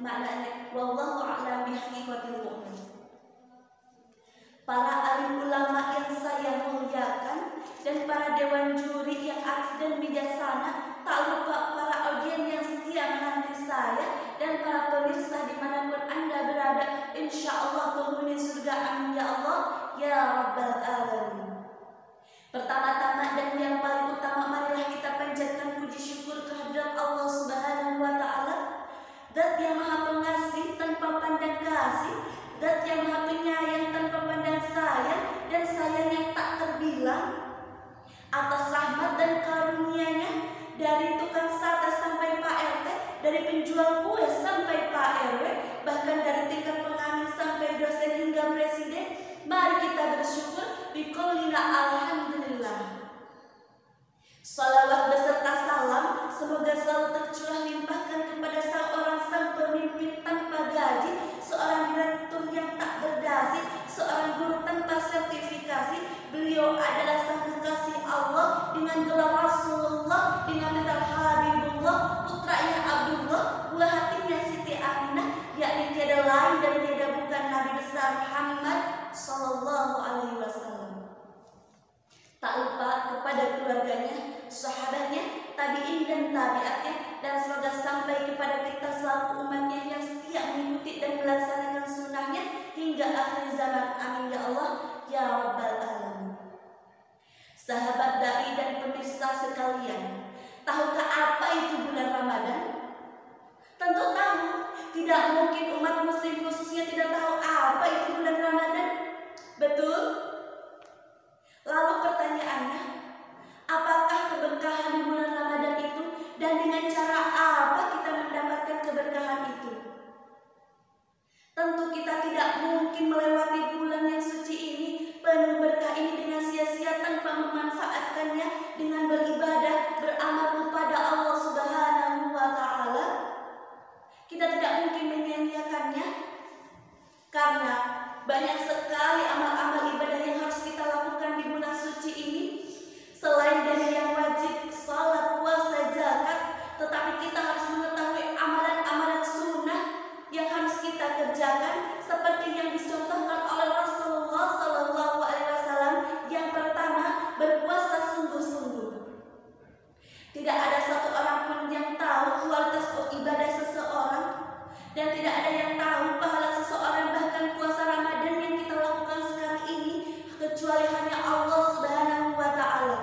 maknanya wallahu a'lam bihaqiqatil mu'min. Para alim ulama yang saya muliakan dan para dewan juri yang arif dan bijaksana, tak lupa para audien yang setia menanti saya dan para pemirsa dimanapun Anda berada, insya Allah penghuni surga, amin ya Allah ya rabbal alamin. Pertama-tama dan yang paling utama, marilah kita panjatkan puji syukur kehadirat Allah Subhanahu wa Ta'ala, Zat yang Maha Pengasih tanpa pandang kasih, Zat yang Maha Penyayang tanpa pandang sayang, dan sayang yang tak terbilang, atas rahmat dan karunia-Nya, dari tukang sate sampai Pak RT, dari penjual kue sampai Pak RW, bahkan dari tingkat pengamis sampai dosen hingga presiden. Mari kita bersyukur biqaulina alhamdulillah. Salawat beserta salam semoga selalu tercurah limpahkan kepada seorang sang pemimpin tanpa gaji, seorang direktur yang tak berdasi, seorang guru tanpa sertifikasi. Beliau adalah sang kekasih Allah dengan gelar Rasulullah, dengan titel Habibullah, putranya Abdullah, buah hatinya Siti Aminah, yakni tiada lain dan tiada bukan Nabi besar Muhammad Sallallahu Alaihi Wasallam. Tak lupa kepada keluarganya, sahabatnya, tabi'in dan tabi'atnya, dan semoga sampai kepada kita selaku umatnya yang setia mengikuti dan melaksanakan sunnahnya hingga akhir zaman, amin ya Allah ya rabbal alamin. Sahabat dai dan pemirsa sekalian, tahukah apa itu bulan Ramadan? Tentu tahu. Tidak mungkin umat muslim khususnya tidak tahu apa itu bulan Ramadan. Betul? Lalu pertanyaannya, apakah keberkahan di bulan Ramadan itu, dan dengan cara apa kita mendapatkan keberkahan itu? Tentu kita tidak mungkin melewati bulan yang suci ini, penuh berkah ini dengan sia-sia tanpa memanfaatkannya dengan beribadah, beramal kepada Allah Subhanahu wa Ta'ala. Kita tidak mungkin menyia-nyiakannya, karena banyak sekali amal-amal ibadah yang harus kita lakukan di bulan suci ini. Selain dari yang wajib, salat, puasa, zakat, tetapi kita harus mengetahui amalan-amalan sunnah yang harus kita kerjakan, seperti yang dicontohkan oleh Rasulullah Sallallahu Alaihi Wasallam. Yang pertama, berpuasa sungguh-sungguh. Tidak ada satu orang pun yang tahu kualitas ibadah seseorang, dan tidak ada yang tahu pahala seseorang, bahkan puasa Ramadan yang kita lakukan sekarang ini, kecuali hanya Allah Subhanahu wa Ta'ala.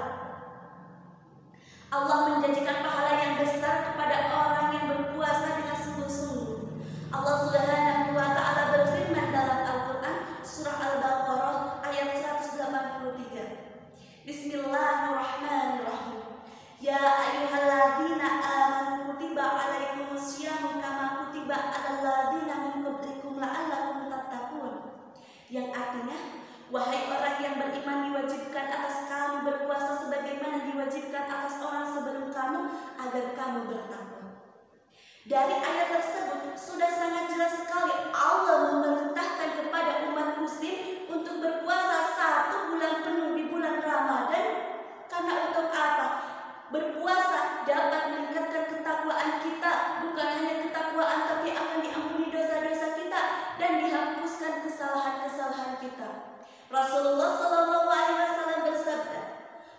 Allah menjanjikan pahala yang besar kepada orang yang berpuasa dengan sungguh-sungguh. Allah Subhanahu wa Ta'ala berfirman dalam Al-Quran surah Al-Baqarah ayat 183. Bismillahirrahmanirrahim. Ya ayyuhalladzina amanu kutiba alaikumusyamu kama kutiba alal ladzina min qablikum la'allakum tattaqun. Yang artinya, wahai orang yang beriman, diwajibkan atas kamu berpuasa sebagaimana diwajibkan atas orang sebelum kamu agar kamu bertakwa. Dari ayat tersebut sudah sangat jelas sekali Allah memerintahkan kepada umat muslim untuk berpuasa 1 bulan penuh di bulan Ramadan. Karena untuk apa? Berpuasa dapat meningkatkan ketakwaan kita, bukan hanya ketakwaan, tapi akan diampuni dosa-dosa kita dan dihapuskan kesalahan-kesalahan kita. Rasulullah Sallallahu Alaihi Wasallam bersabda,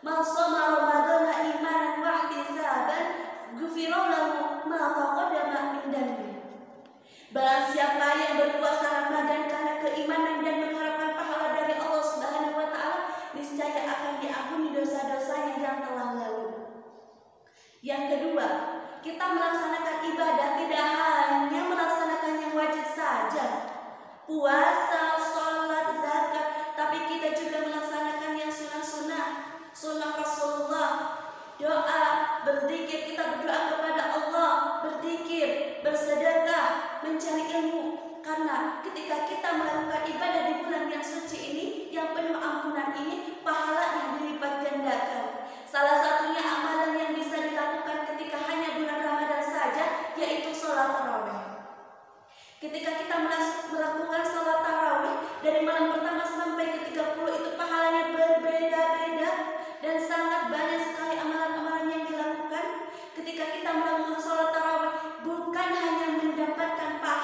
"Man shoma Ramadana imanan wa ihtisaban, ghufira lahu ma taqaddama min dhanbi." Barang siapa yang berpuasa Ramadan karena keimanan dan mengharapkan pahala dari Allah Subhanahu wa Ta'ala, niscaya akan diampuni dosa-dosanya yang telah lalu. Yang kedua, kita melaksanakan ibadah tidak hanya melaksanakan yang wajib saja, puasa, sholat, zakat, tapi kita juga melaksanakan yang sunnah-sunnah, sunnah Rasulullah, doa, berzikir, kita berdoa kepada Allah, berzikir, bersedekah, mencari ilmu. Karena ketika kita melakukan ibadah di bulan yang suci ini, yang penuh ampunan ini, pahalanya dilipat gandakan. Salah satunya amalan yang bisa dilakukan ketika hanya bulan Ramadan saja, yaitu sholat tarawih. Ketika kita melakukan sholat tarawih dari malam pertama sampai ke-30, itu pahalanya berbeda-beda dan sangat banyak sekali amalan-amalan yang dilakukan. Ketika kita melakukan sholat tarawih, bukan hanya mendapatkan pahala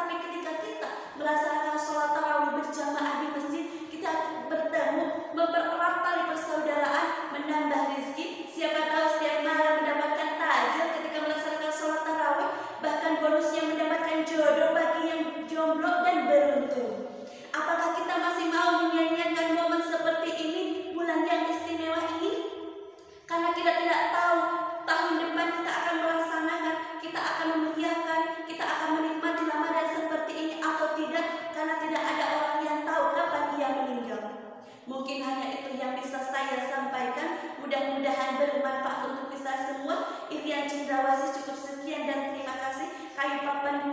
Tetapi ketika kita melaksanakan sholat tarawih berjamaah di masjid, kita bertemu, mempererat tali persaudaraan, menambah rezeki. Siapa tahu setiap malam mendapatkan takjil ketika melaksanakan sholat tarawih, bahkan bonusnya mendapatkan jodoh bagi yang jomblo dan beruntung. Apakah kita masih mau menyanyiakan momen seperti ini, bulan yang istimewa ini? Karena kita tidak tahu tahun depan kita akan melaksanakan, kita akan memeriahkan, kita akan menikmati Ramadan seperti ini atau tidak, karena tidak ada orang yang tahu kapan ia meninggal. Mungkin hanya itu yang bisa saya sampaikan. Mudah-mudahan bermanfaat untuk kita semua. Irian Cendrawasih cukup sekian dan terima kasih. Kayu papan